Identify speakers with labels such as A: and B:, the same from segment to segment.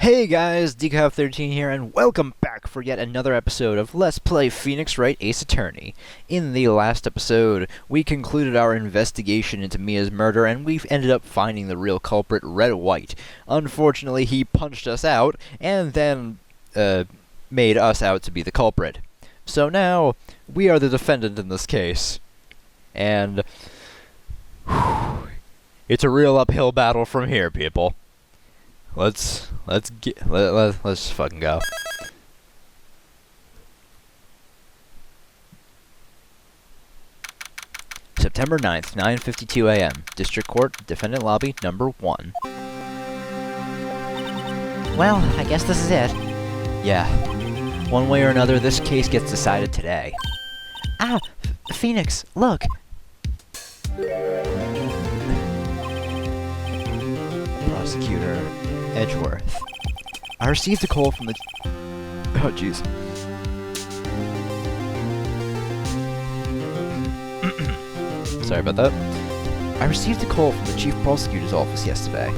A: Hey guys, Decaf13 here, and welcome back for yet another episode of Let's Play Phoenix Wright Ace Attorney. In the last episode, we concluded our investigation into Mia's murder, and we've ended up finding the real culprit, Wright. Unfortunately, he punched us out, and then, made us out to be the culprit. So now, we are the defendant in this case. And, it's a real uphill battle from here, people. Let's fucking go. September 9th, 9:52 a.m. District Court, Defendant Lobby, number 1.
B: Well, I guess this is it.
A: Yeah. One way or another, this case gets decided today.
B: Ah! Phoenix, look!
A: Prosecutor Edgeworth. I received a call from the... Oh, jeez. Sorry about that. I received a call from the Chief Prosecutor's office yesterday.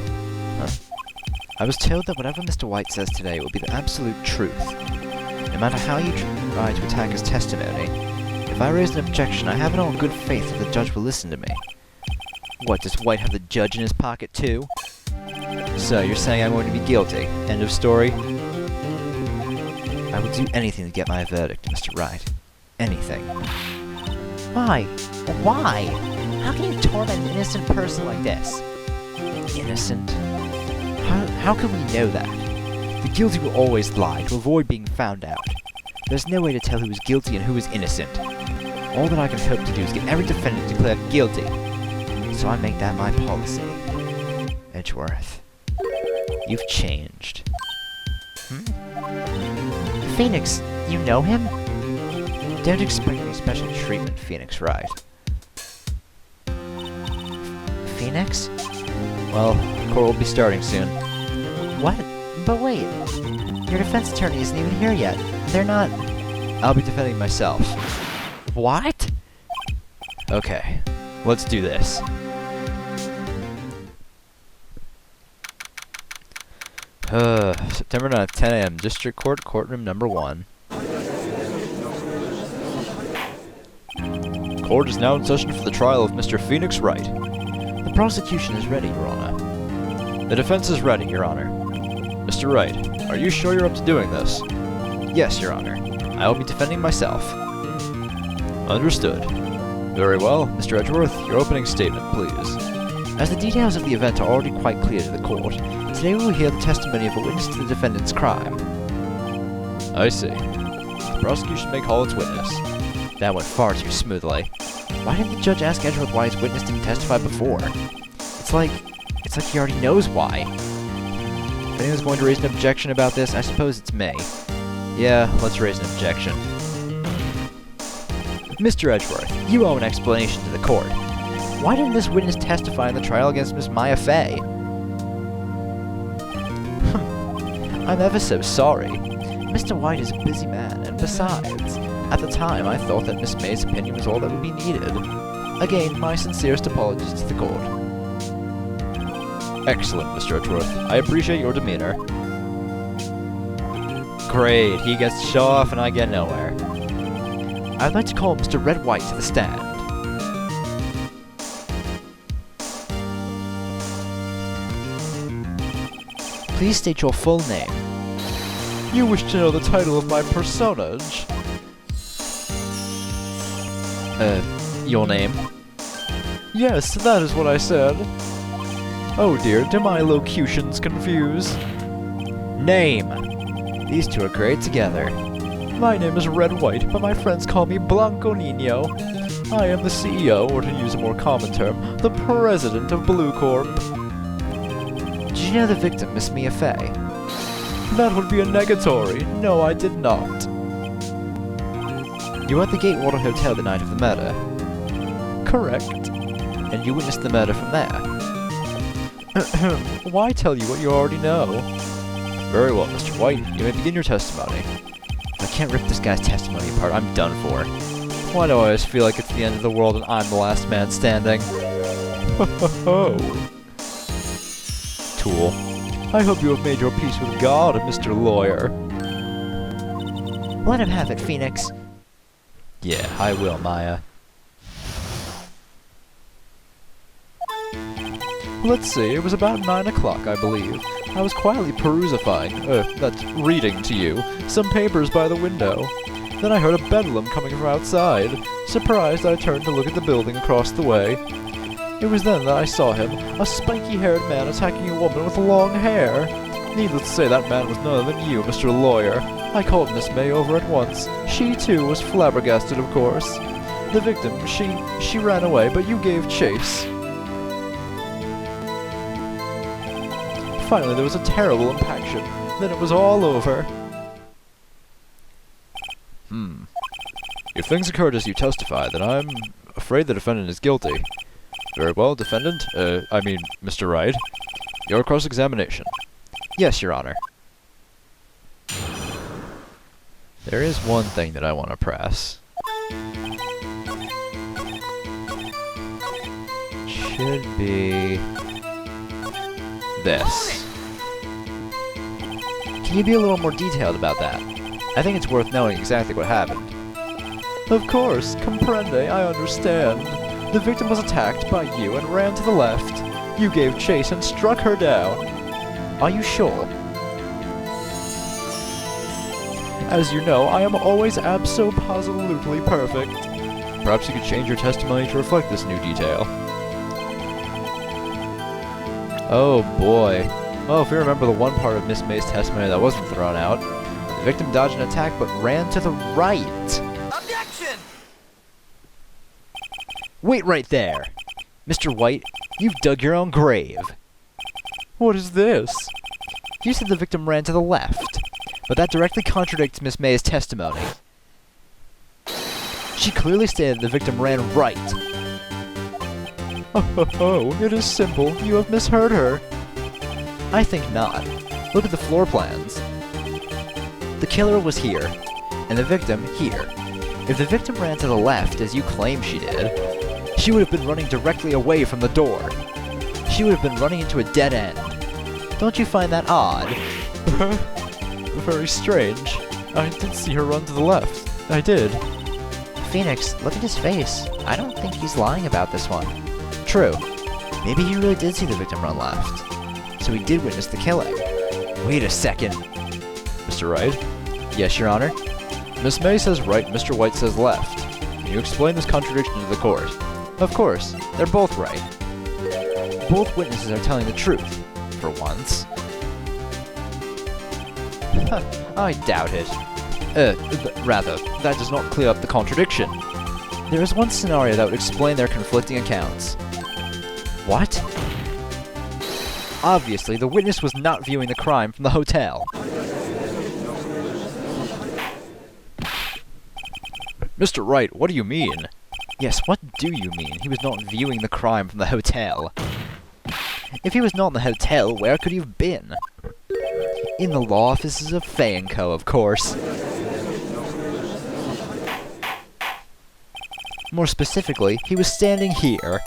A: Huh. I was told that whatever Mr. White says today will be the absolute truth. No matter how you try to attack his testimony, if I raise an objection, I have it on good faith that the judge will listen to me. What, does White have the judge in his pocket too? So, you're saying I'm going to be guilty. End of story? I would do anything to get my verdict, Mr. Wright. Anything.
B: Why? Why? How can you torment an innocent person like this?
A: Innocent? How can we know that? The guilty will always lie to avoid being found out. There's no way to tell who is guilty and who is innocent. All that I can hope to do is get every defendant declared guilty. So I make that my policy. Edgeworth. You've changed.
B: Phoenix, you know him?
A: Don't expect any special treatment, Phoenix Wright.
B: Phoenix?
A: Well, court will be starting soon.
B: What? But wait, your defense attorney isn't even here yet. They're not...
A: I'll be defending myself.
B: What?
A: Okay, let's do this. September 9th, 10 a.m. District Court, Courtroom number 1. Court is now in session for the trial of Mr. Phoenix Wright. The prosecution is ready, Your Honor. The defense is ready, Your Honor. Mr. Wright, are you sure you're up to doing this? Yes, Your Honor. I will be defending myself. Understood. Very well, Mr. Edgeworth, your opening statement, please. As the details of the event are already quite clear to the court, today we will hear the testimony of a witness to the defendant's crime. I see. The prosecution may call its witness. That went far too smoothly. Why didn't the judge ask Edgeworth why his witness didn't testify before? It's like he already knows why. If anyone's going to raise an objection about this, I suppose it's me. Yeah, let's raise an objection. Mr. Edgeworth, you owe an explanation to the court. Why didn't this witness testify in the trial against Miss Maya Fey? I'm ever so sorry. Mr. White is a busy man, and besides, at the time I thought that Miss May's opinion was all that would be needed. Again, my sincerest apologies to the court. Excellent, Mr. Edgeworth. I appreciate your demeanor. Great, he gets to show off and I get nowhere. I'd like to call Mr. White to the stand. Please state your full name. You wish to know the title of my personage? Your name? Yes, that is what I said. Oh dear, do my locutions confuse? Name! These two are great together. My name is White, but my friends call me Blanco Nino. I am the CEO, or to use a more common term, the president of Blue Corp. Did you know the victim, Miss Mia Fey? That would be a negatory. No, I did not. You were at the Gatewater Hotel the night of the murder? Correct. And you witnessed the murder from there? Why tell you what you already know? Very well, Mr. White. You may begin your testimony. If I can't rip this guy's testimony apart, I'm done for. Why do I always feel like it's the end of the world and I'm the last man standing? Ho ho ho! Tool. I hope you have made your peace with God, Mr. Lawyer.
B: Let him have it, Phoenix.
A: Yeah, I will, Maya. Let's see, it was about 9 o'clock, I believe. I was quietly reading to you, some papers by the window. Then I heard a bedlam coming from outside. Surprised, I turned to look at the building across the way. It was then that I saw him, a spiky-haired man attacking a woman with long hair. Needless to say, that man was none other than you, Mr. Lawyer. I called Miss May over at once. She, too, was flabbergasted, of course. The victim, she ran away, but you gave chase. Finally, there was a terrible impaction. Then it was all over. If things occurred as you testify, then I'm afraid the defendant is guilty. Very well, defendant, Mr. Wright. Your cross-examination. Yes, Your Honor. There is one thing that I want to press. Should be this. Can you be a little more detailed about that? I think it's worth knowing exactly what happened. Of course, comprende, I understand. The victim was attacked by you and ran to the left. You gave chase and struck her down. Are you sure? As you know, I am always abso-positively perfect. Perhaps you could change your testimony to reflect this new detail. Oh boy. Well, if you remember the one part of Miss May's testimony that wasn't thrown out, the victim dodged an attack but ran to the right.
C: Objection!
A: Wait right there! Mr. White, you've dug your own grave. What is this? You said the victim ran to the left, but that directly contradicts Miss May's testimony. She clearly stated the victim ran right. Oh, it is simple. You have misheard her. I think not. Look at the floor plans. The killer was here, and the victim here. If the victim ran to the left, as you claim she did, she would have been running directly away from the door. She would have been running into a dead end. Don't you find that odd? Very strange. I did see her run to the left. I did.
B: Phoenix, look at his face. I don't think he's lying about this one.
A: True. Maybe he really did see the victim run left. So he did witness the killing. Wait a second. Mr. Wright? Yes, Your Honor? Miss May says right, Mr. White says left. Can you explain this contradiction to the court? Of course. They're both right. Both witnesses are telling the truth. For once. I doubt it. Rather, that does not clear up the contradiction. There is one scenario that would explain their conflicting accounts. What? Obviously, the witness was not viewing the crime from the hotel. Mr. Wright, what do you mean? Yes, what do you mean? He was not viewing the crime from the hotel. If he was not in the hotel, where could he have been? In the law offices of Fay & Co., of course. More specifically, he was standing here.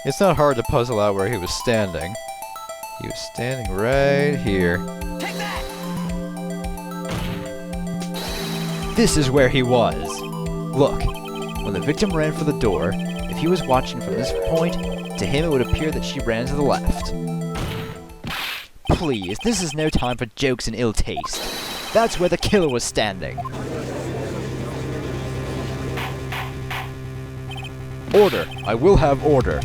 A: It's not hard to puzzle out where he was standing. He was standing right here.
C: Take that!
A: This is where he was. Look, when the victim ran for the door, if he was watching from this point, to him it would appear that she ran to the left. Please, this is no time for jokes and ill taste. That's where the killer was standing. Order! I will have order.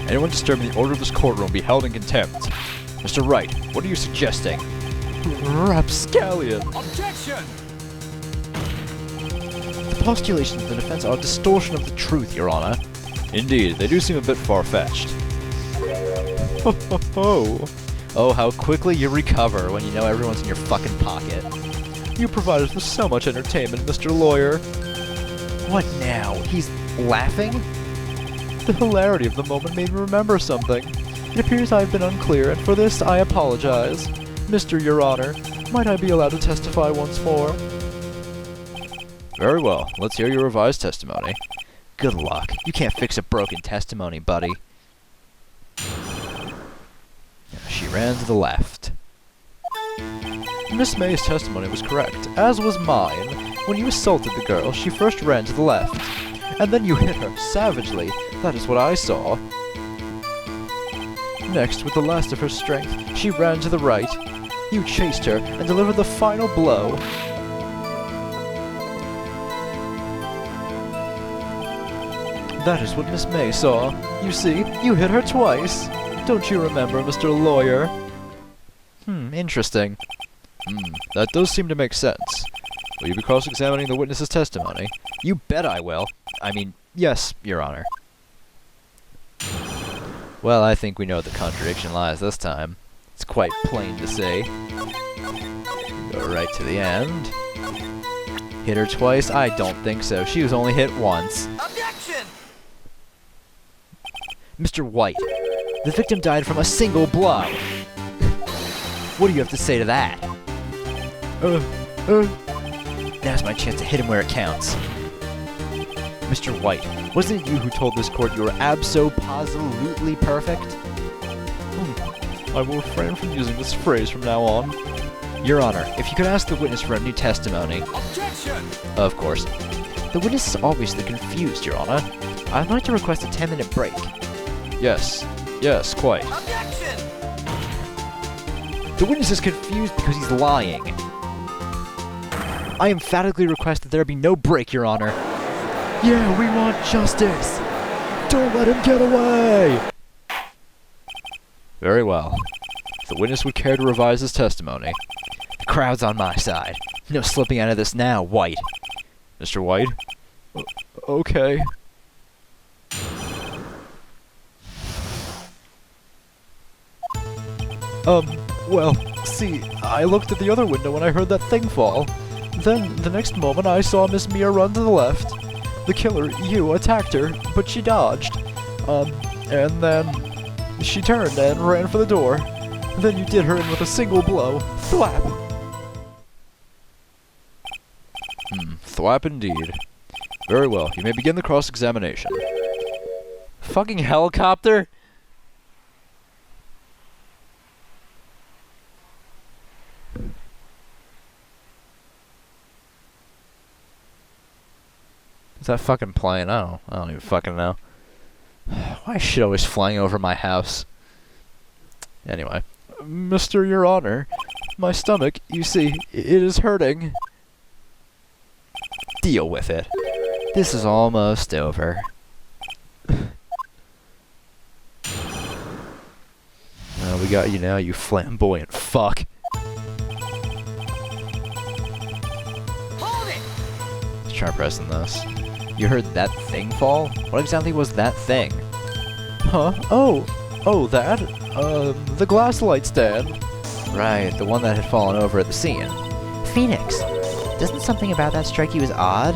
A: Anyone disturbing the order of this courtroom will be held in contempt. Mr. Wright, what are you suggesting? Rapscallion!
C: Objection!
A: The postulations of the defense are a distortion of the truth, Your Honor. Indeed, they do seem a bit far-fetched. Ho ho ho! Oh, how quickly you recover when you know everyone's in your fucking pocket. You provide us with so much entertainment, Mr. Lawyer. What now? He's laughing? The hilarity of the moment made me remember something. It appears I have been unclear, and for this I apologize. Mr. Your Honor, might I be allowed to testify once more? Very well. Let's hear your revised testimony. Good luck. You can't fix a broken testimony, buddy. ran to the left. Miss May's testimony was correct, as was mine. When you assaulted the girl, she first ran to the left, and then you hit her savagely. That is what I saw. Next, with the last of her strength, she ran to the right. You chased her and delivered the final blow. That is what Miss May saw. You see, you hit her twice. Don't you remember, Mr. Lawyer? Interesting. That does seem to make sense. Will you be cross-examining the witness's testimony? You bet I will. I mean, yes, Your Honor. Well, I think we know the contradiction lies this time. It's quite plain to see. Go right to the end. Hit her twice? I don't think so. She was only hit once.
C: Objection!
A: Mr. White, the victim died from a single blow. What do you have to say to that? Now's my chance to hit him where it counts. Mr. White, wasn't it you who told this court you were abso-positively perfect? I will refrain from using this phrase from now on. Your Honor, if you could ask the witness for a new testimony.
C: Objection!
A: Of course. The witness is obviously confused, Your Honor. I'd like to request a 10-minute break. Yes, quite.
C: Objection!
A: The witness is confused because he's lying. I emphatically request that there be no break, Your Honor. Yeah, we want justice! Don't let him get away! Very well. If the witness would care to revise his testimony. The crowd's on my side. No slipping out of this now, White. Mr. White? Okay. Well, see, I looked at the other window when I heard that thing fall. Then, the next moment, I saw Miss Mia run to the left. The killer, you, attacked her, but she dodged. And then she turned and ran for the door. Then you did her in with a single blow. Thwap! Thwap indeed. Very well, you may begin the cross-examination. Fucking helicopter? Is that fucking plane? I don't even fucking know. Why is shit always flying over my house? Anyway. Mr. Your Honor, my stomach, you see, it is hurting. Deal with it. This is almost over. We got you now, you flamboyant fuck.
C: Hold it!
A: Let's try pressing this. You heard that thing fall? What exactly was that thing? Huh? Oh, that? The glass light stand. Right, the one that had fallen over at the scene.
B: Phoenix, doesn't something about that strike you as odd?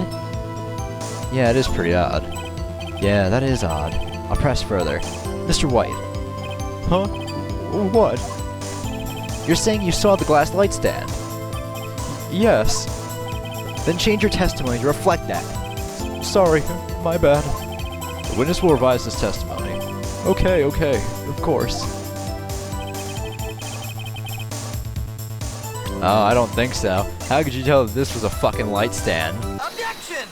A: Yeah, it is pretty odd. Yeah, that is odd. I'll press further. Mr. White. Huh? What? You're saying you saw the glass light stand? Yes. Then change your testimony to reflect that. Sorry, my bad. The witness will revise his testimony. Okay, of course. Oh, I don't think so. How could you tell that this was a fucking light stand?
C: Objection!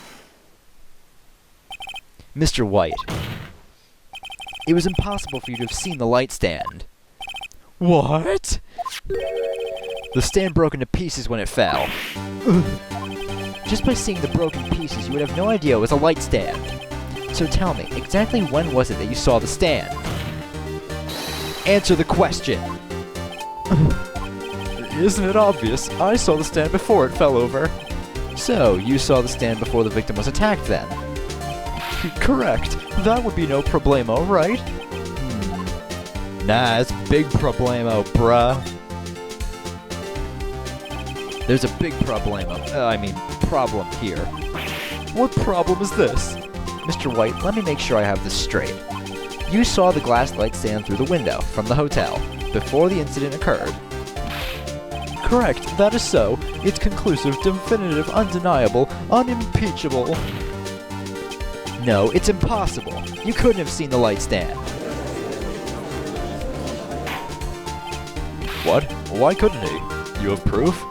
A: Mr. White. It was impossible for you to have seen the light stand. What? The stand broke into pieces when it fell. Just by seeing the broken pieces, you would have no idea it was a light stand. So tell me, exactly when was it that you saw the stand? Answer the question! Isn't it obvious? I saw the stand before it fell over. So, you saw the stand before the victim was attacked then? Correct. That would be no problemo, right? Nah, it's big problemo, bruh. There's a big problem here. What problem is this? Mr. White, let me make sure I have this straight. You saw the glass light stand through the window from the hotel before the incident occurred. Correct, that is so. It's conclusive, definitive, undeniable, unimpeachable. No, it's impossible. You couldn't have seen the light stand. What? Why couldn't he? You have proof?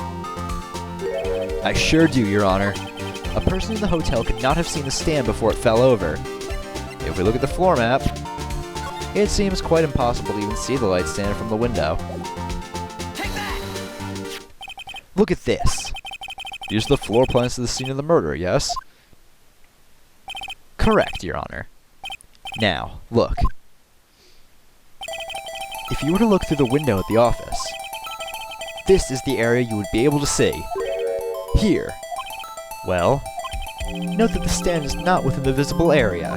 B: I sure do, Your Honor. A person in the hotel could not have seen the stand before it fell over.
A: If we look at the floor map,
B: It seems quite impossible to even see the light stand from the window.
C: Take that!
B: Look at this.
A: these are the floor plans to the scene of the murder, yes?
B: Correct, Your Honor. Now, look. If you were to look through the window at the office, this is the area you would be able to see. Here. Well, note that the stand is not within the visible area.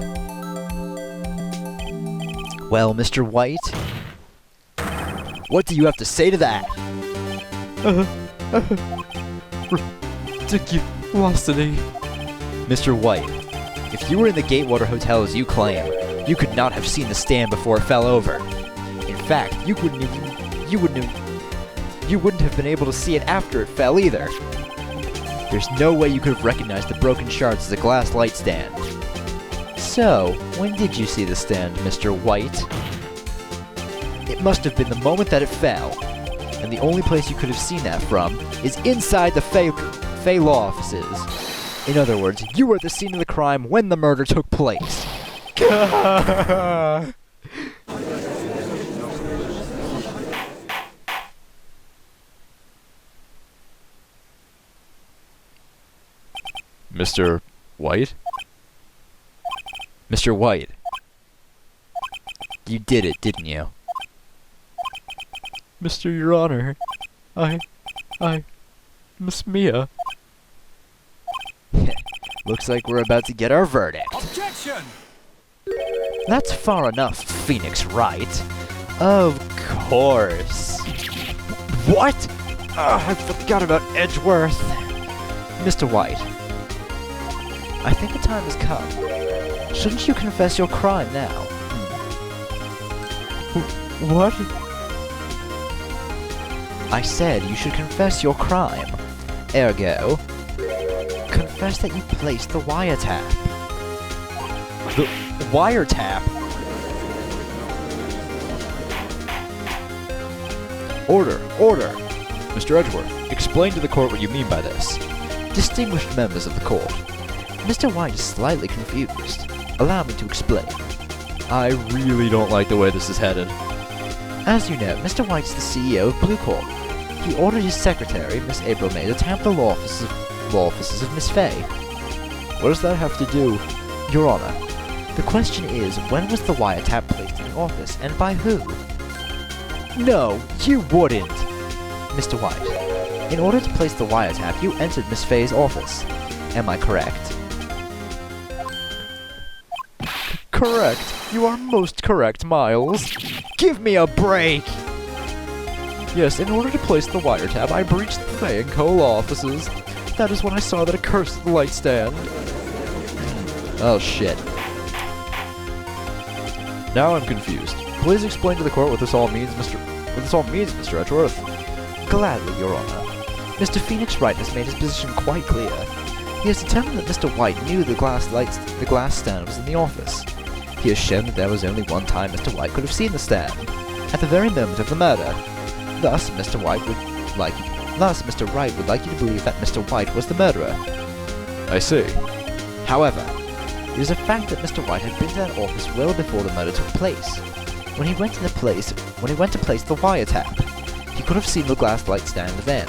B: Well, Mr. White, what do you have to say to that?
A: Ridiculosity.
B: Mr. White, if you were in the Gatewater Hotel as you claim, you could not have seen the stand before it fell over. In fact, you wouldn't have been able to see it after it fell either. There's no way you could have recognized the broken shards as a glass light stand. So, when did you see the stand, Mr. White? It must have been the moment that it fell, and the only place you could have seen that from is inside the Fey Law offices. In other words, you were at the scene of the crime when the murder took place.
A: Mr. White?
B: Mr. White, you did it, didn't you?
A: Mr. Your Honor, Miss Mia.
B: Looks like we're about to get our verdict.
C: Objection!
B: That's far enough, Phoenix Wright. Of course. What? I forgot about Edgeworth. Mr. White, I think the time has come. Shouldn't you confess your crime now?
A: What?
B: I said you should confess your crime. Ergo, confess that you placed the wiretap. The wiretap?
A: Order! Order! Mr. Edgeworth, explain to the court what you mean by this.
B: Distinguished members of the court, Mr. White is slightly confused. Allow me to explain.
A: I really don't like the way this is headed.
B: As you know, Mr. White's the CEO of Blue Corp. He ordered his secretary, Miss April May, to tap the law offices of Miss Fay.
A: What does that have to do?
B: Your Honor, the question is, when was the wiretap placed in the office, and by who? No, you wouldn't! Mr. White, in order to place the wiretap, you entered Miss Fay's office. Am I correct?
A: Correct. You are most correct, Miles.
B: Give me a break!
A: Yes, in order to place the wiretap, I breached the Fay & Co. law offices. That is when I saw that accursed light stand.
B: Oh shit.
A: Now I'm confused. Please explain to the court what this all means, Mr. Edgeworth.
B: Gladly, Your Honor. Mr. Phoenix Wright has made his position quite clear. He has determined that Mr. White knew the glass stand was in the office. He has shown that there was only one time Mr. White could have seen the stand, at the very moment of the murder. Thus, Mr. Wright would like you to believe that Mr. White was the murderer.
A: I see.
B: However, it is a fact that Mr. White had been to that office well before the murder took place. When he went to place the wiretap, he could have seen the glass light stand then.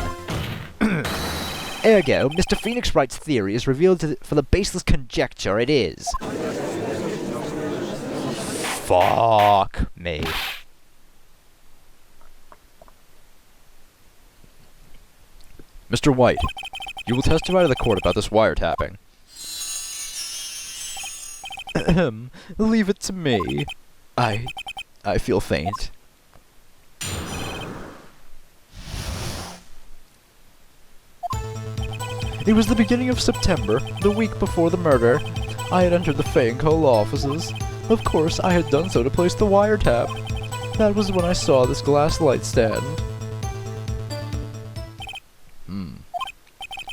B: Ergo, Mr. Phoenix Wright's theory is revealed for the baseless conjecture it is. Fuck me.
A: Mr. White, you will testify to the court about this wiretapping.
B: Leave it to me. I feel faint.
A: It was the beginning of September, the week before the murder. I had entered the Fay & Co. law offices. Of course, I had done so to place the wiretap. That was when I saw this glass light stand.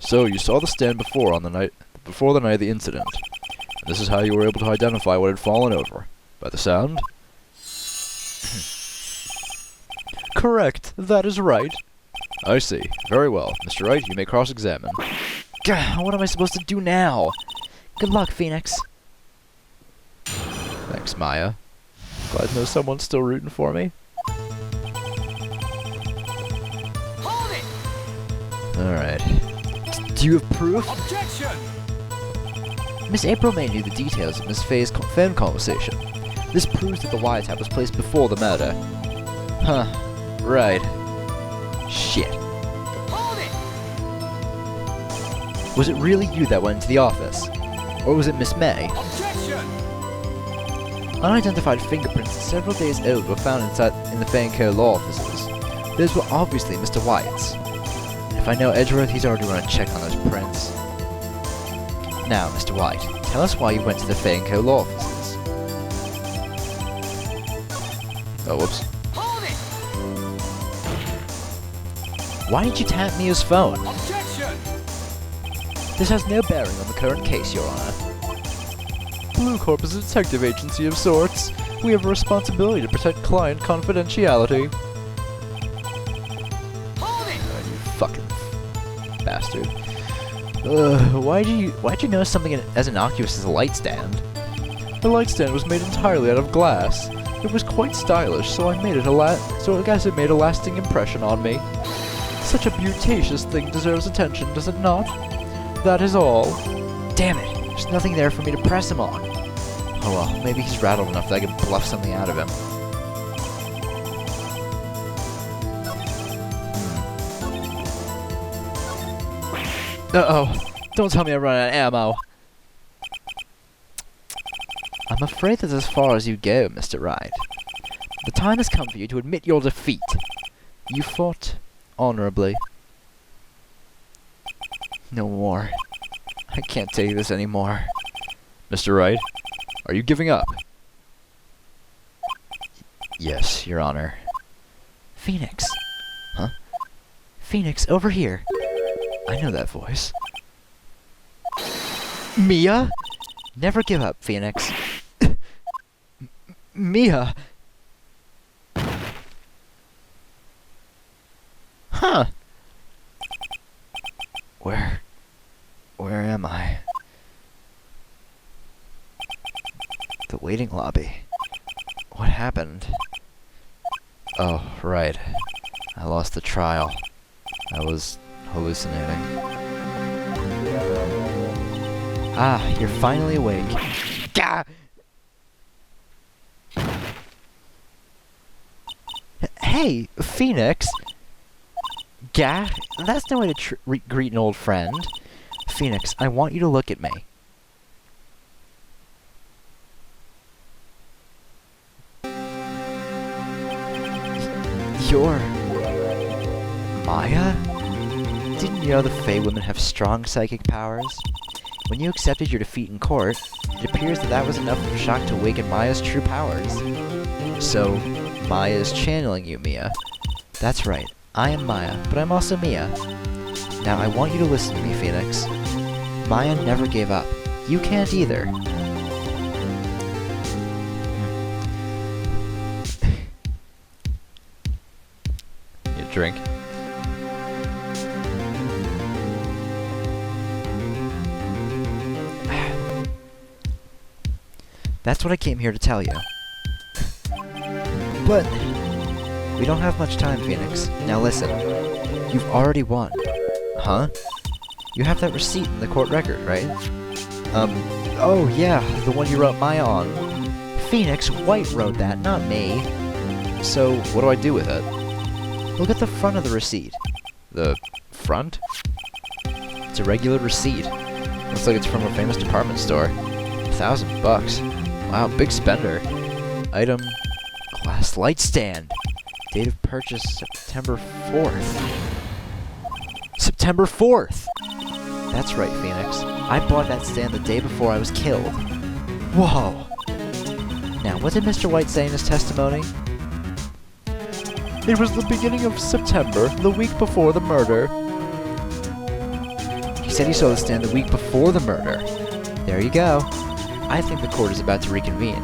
A: So you saw the stand before the night of the incident. And this is how you were able to identify what had fallen over. By the sound? Correct. That is right. I see. Very well. Mr. Wright, you may cross-examine.
B: Gah, what am I supposed to do now? Good luck, Phoenix.
A: Thanks, Maya. Glad to know someone's still rooting for me.
C: Hold it!
A: Alright.
B: Do you have proof?
C: Objection!
B: Miss April May knew the details of Miss Faye's phone conversation. This proves that the wiretap was placed before the murder.
A: Huh. Right.
B: Shit.
C: Hold it!
B: Was it really you that went into the office? Or was it Miss May?
C: Objection!
B: Unidentified fingerprints several days old were found in the Fay & Co. law offices. Those were obviously Mr. White's. If I know Edgeworth, he's already run a check on those prints. Now, Mr. White, tell us why you went to the Fay & Co. law offices.
A: Oh, whoops.
C: Hold it!
B: Why did you tap Mia's phone?
C: Objection!
B: This has no bearing on the current case, Your Honor.
A: Blue Corp is a detective agency of sorts. We have a responsibility to protect client confidentiality.
C: Hold it!
A: Oh, you fucking bastard.
B: Why'd you know something as innocuous as a light stand?
A: The light stand was made entirely out of glass. It was quite stylish, so I guess it made a lasting impression on me. Such a beauticious thing deserves attention, does it not? That is all.
B: Damn it, there's nothing there for me to press him on. Oh well, maybe he's rattled enough that I can bluff something out of him.
A: Uh-oh. Don't tell me I run out of ammo.
B: I'm afraid that's as far as you go, Mr. Wright. The time has come for you to admit your defeat. You fought honorably. No more. I can't take this anymore.
A: Mr. Wright, are you giving up?
B: Yes, Your Honor. Phoenix.
A: Huh?
B: Phoenix, over here. I know that voice. Mia? Never give up, Phoenix. Mia! Huh. Where am I? The waiting lobby. What happened?
A: Oh, right. I lost the trial. I was hallucinating.
B: Ah, you're finally awake. Gah! Hey, Phoenix! Gah? That's no way to greet an old friend. Phoenix, I want you to look at me. You're... Maya? Didn't you know the Fey women have strong psychic powers? When you accepted your defeat in court, it appears that was enough of a shock to awaken Maya's true powers. So, Maya is channeling you, Mia. That's right. I am Maya, but I'm also Mia. Now I want you to listen to me, Phoenix. Maya never gave up. You can't either.
A: You drink?
B: That's what I came here to tell you. But we don't have much time, Phoenix. Now listen. You've already won. Huh? You have that receipt in the court record, right? Oh yeah, the one you wrote Maya on. Phoenix, White wrote that, not me.
A: So, what do I do with it?
B: Look at the front of the receipt.
A: The front?
B: It's a regular receipt.
A: Looks like it's from a famous department store. $1,000. Wow, big spender. Item,
B: Glass light stand. Date of purchase, September 4th. September 4th! That's right, Phoenix. I bought that stand the day before I was killed. Whoa! Now, what did Mr. White say in his testimony?
A: It was the beginning of September, the week before the murder.
B: He said he saw the stand the week before the murder. There you go. I think the court is about to reconvene.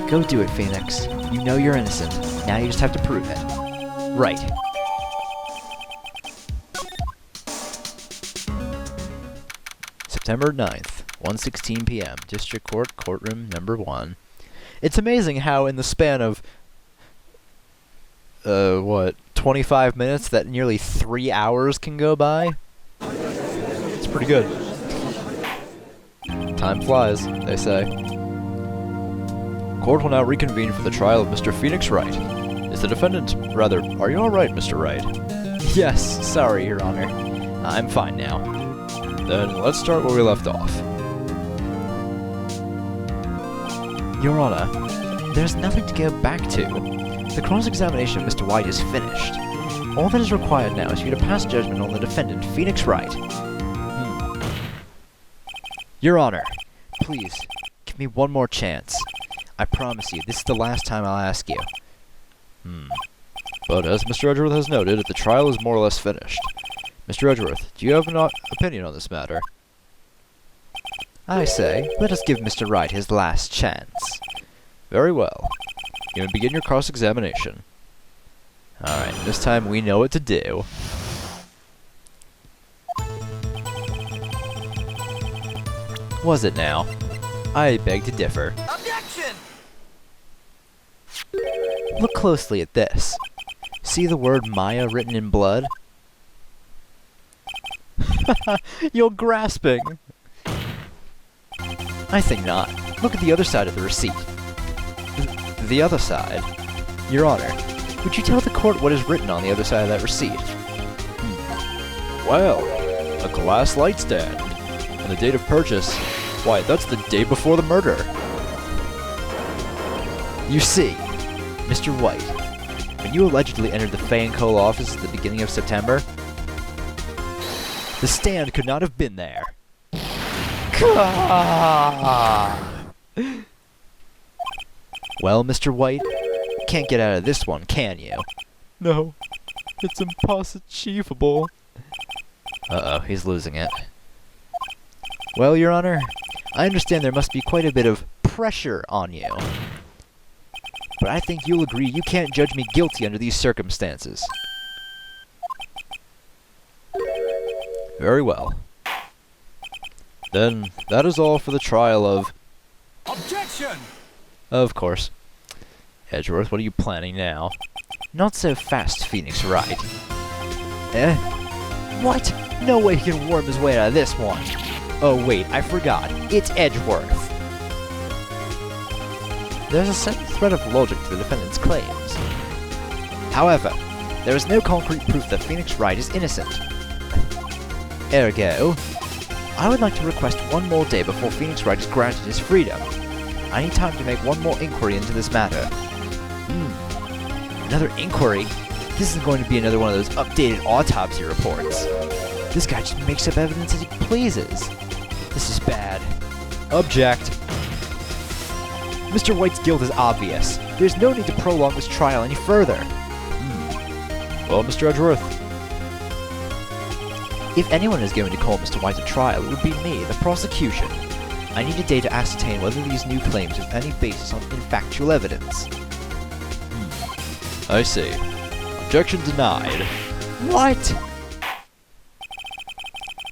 B: Go do it, Phoenix. You know you're innocent. Now you just have to prove it. Right. September 9th, 1:16 p.m. District Court, Courtroom Number 1. It's amazing how in the span of 25 minutes that nearly 3 hours can go by? It's pretty good. Time flies, they say.
A: Court will now reconvene for the trial of Mr. Phoenix Wright. Is the defendant... Rather, are you alright, Mr. Wright?
B: Yes, sorry, Your Honor. I'm fine now.
A: Then let's start where we left off.
B: Your Honor, there's nothing to go back to. The cross-examination of Mr. White is finished. All that is required now is for you to pass judgment on the defendant, Phoenix Wright. Your Honor, please, give me one more chance. I promise you, this is the last time I'll ask you.
A: But as Mr. Edgeworth has noted, the trial is more or less finished. Mr. Edgeworth, do you have an opinion on this matter?
B: I say, let us give Mr. Wright his last chance.
A: Very well. You may begin your cross-examination.
B: Alright, this time we know what to do. Was it now? I beg to differ.
C: Objection!
B: Look closely at this. See the word Maya written in blood? You're grasping! I think not. Look at the other side of the receipt. The other side? Your Honor, would you tell the court what is written on the other side of that receipt?
A: Well, a glass light stand. And the date of purchase, why, that's the day before the murder.
B: You see, Mr. White, when you allegedly entered the Fay & Cole office at the beginning of September, the stand could not have been there. Well, Mr. White, can't get out of this one, can you?
A: No, it's impossible.
B: Uh-oh, he's losing it. Well, Your Honor, I understand there must be quite a bit of pressure on you. But I think you'll agree you can't judge me guilty under these circumstances.
A: Very well. Then, that is all for the trial of...
C: Objection!
B: Of course. Edgeworth, what are you planning now? Not so fast, Phoenix Wright. Eh? What? No way he can worm his way out of this one. Oh wait, I forgot. It's Edgeworth. There's a certain thread of logic to the defendant's claims. However, there is no concrete proof that Phoenix Wright is innocent. Ergo, I would like to request one more day before Phoenix Wright is granted his freedom. I need time to make one more inquiry into this matter. Another inquiry? This isn't going to be another one of those updated autopsy reports. This guy just makes up evidence as he pleases. This is bad. Object. Mr. White's guilt is obvious. There's no need to prolong this trial any further.
A: Well, Mr. Edgeworth,
B: If anyone is going to call Mr. White to trial, it would be me, the prosecution. I need a day to ascertain whether these new claims have any basis on factual evidence.
A: I see. Objection denied.
B: What?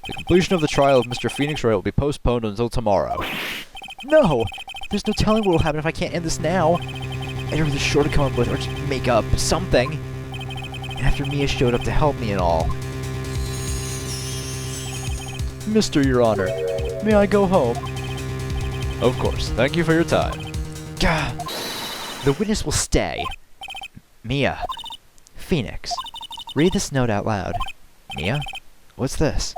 A: The completion of the trial of Mr. Phoenix Wright will be postponed until tomorrow.
B: No! There's no telling what will happen if I can't end this now. Edward is sure to come up with or just make up something. And after Mia showed up to help me and all. Mr. Your Honor, may I go home?
A: Of course. Thank you for your time.
B: Gah! The witness will stay. Mia. Phoenix. Read this note out loud. Mia? What's this?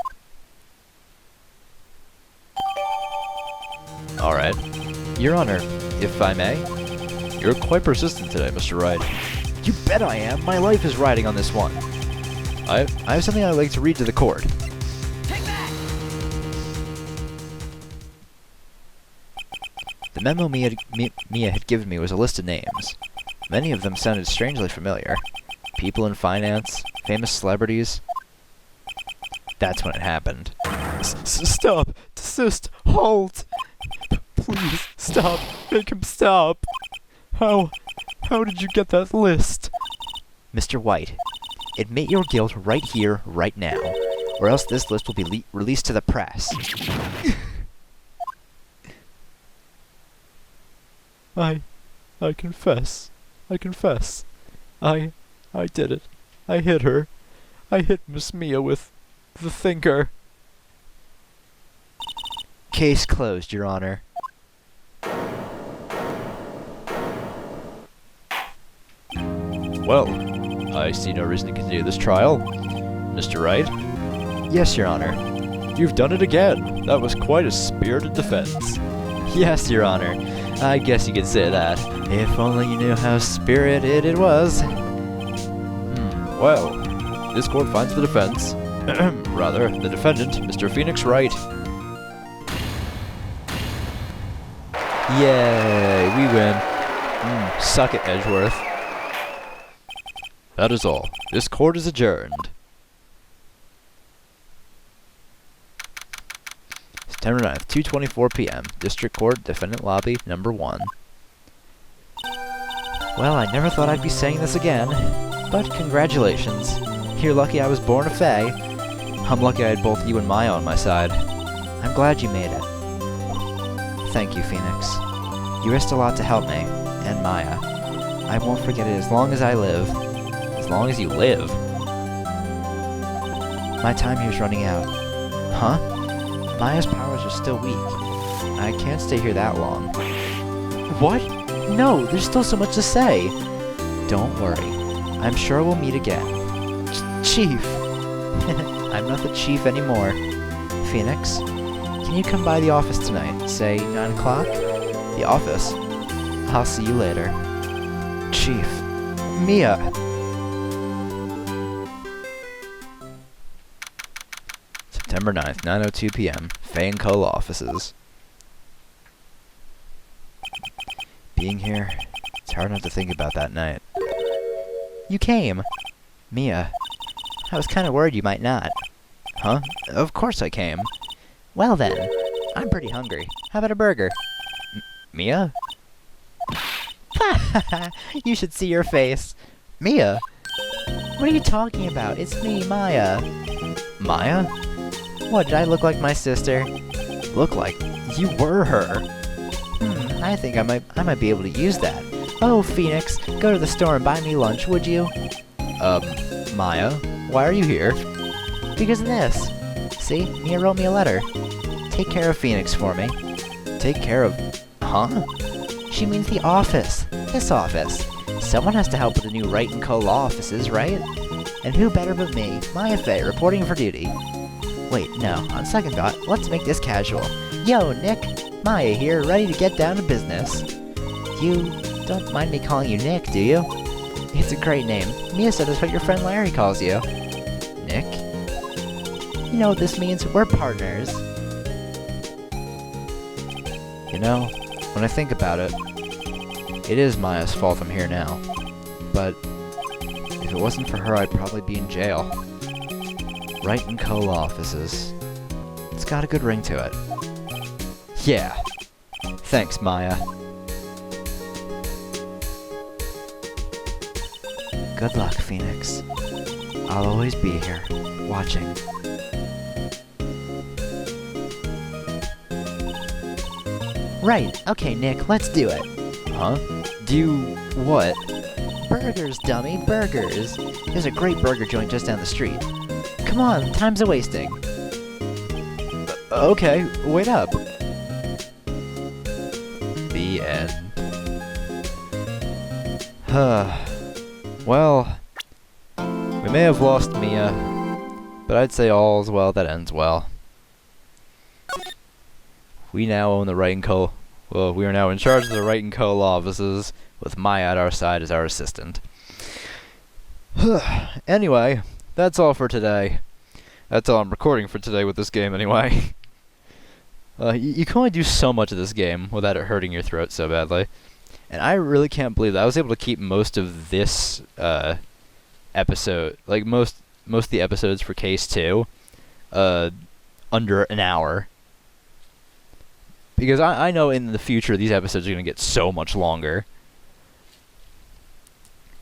A: Alright.
B: Your Honor, if I may.
A: You're quite persistent today, Mr. Wright.
B: You bet I am. My life is riding on this one. I have something I'd like to read to the court.
C: Take that!
B: The memo Mia had given me was a list of names. Many of them sounded strangely familiar. People in finance, famous celebrities. That's when it happened.
A: Stop! Desist! Halt! Please, stop! Make him stop! How did you get that list?
B: Mr. White, admit your guilt right here, right now, or else this list will be released to the press.
A: I confess. I confess. I did it. I hit her. I hit Miss Mia with the thinker.
B: Case closed, Your Honor.
A: Well, I see no reason to continue this trial. Mr. Wright?
B: Yes, Your Honor.
A: You've done it again. That was quite a spirited defense.
B: Yes, Your Honor. I guess you could say that. If only you knew how spirited it was.
A: Well, this court finds the defense, rather, the defendant, Mr. Phoenix Wright.
B: Yay, we win. Suck it, Edgeworth.
A: That is all. This court is adjourned.
B: September 9th, 2:24 p.m. District Court, Defendant Lobby, Number 1. Well, I never thought I'd be saying this again, but congratulations. You're lucky I was born a Fae. I'm lucky I had both you and Maya on my side. I'm glad you made it. Thank you, Phoenix. You risked a lot to help me, and Maya. I won't forget it as long as I live.
A: As long as you live.
B: My time here's running out. Huh? Maya's powers are still weak. I can't stay here that long. What? No, there's still so much to say. Don't worry. I'm sure we'll meet again. Chief! I'm not the chief anymore. Phoenix, can you come by the office tonight, say 9 o'clock? The office? I'll see you later. Chief. Mia!
A: September 9th, 9:02 p.m. Faye & Co. offices.
B: Being here, it's hard not to think about that night. You came! Mia, I was kind of worried you might not.
A: Huh? Of course I came.
B: Well then, I'm pretty hungry. How about a burger?
A: Mia?
B: You should see your face. Mia? What are you talking about? It's me, Maya.
A: Maya?
B: What, did I look like my sister?
A: Look like you were her.
B: I think I might be able to use that. Oh, Phoenix, go to the store and buy me lunch, would you?
A: Maya? Why are you here?
B: Because of this. See, Mia wrote me a letter. Take care of Phoenix for me.
A: Take care of... Huh?
B: She means the office. This office. Someone has to help with the new Wright & Co. law offices, right? And who better but me, Maya Faye, reporting for duty. Wait, no, on second thought, let's make this casual. Yo, Nick! Maya here, ready to get down to business. You don't mind me calling you Nick, do you? It's a great name. Mia said that's what your friend Larry calls you.
A: Nick?
B: You know what this means? We're partners.
A: You know, when I think about it, it is Maya's fault I'm here now. But if it wasn't for her, I'd probably be in jail. Wright & Co. offices. It's got a good ring to it. Yeah. Thanks, Maya.
B: Good luck, Phoenix. I'll always be here, watching. Right, okay, Nick, let's do it.
A: Huh? Do what?
B: Burgers, dummy, burgers. There's a great burger joint just down the street. Come on, time's a-wasting.
A: Okay, wait up. The end. Well, we may have lost Mia, but I'd say all's well that ends well. We now own the Wright & Co. Well, we are now in charge of the Wright & Co. law offices, with Maya at our side as our assistant. Anyway, that's all for today. That's all I'm recording for today with this game, anyway. You can only do so much of this game without it hurting your throat so badly. And I really can't believe that I was able to keep most of this episode, like most of the episodes for Case 2, under an hour. Because I know in the future these episodes are going to get so much longer.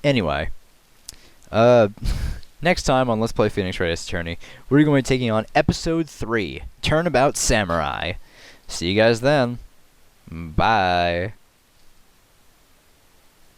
A: Anyway, Next time on Let's Play Phoenix Wright Ace Attorney, we're going to be taking on Episode 3, Turnabout Samurai. See you guys then. Bye.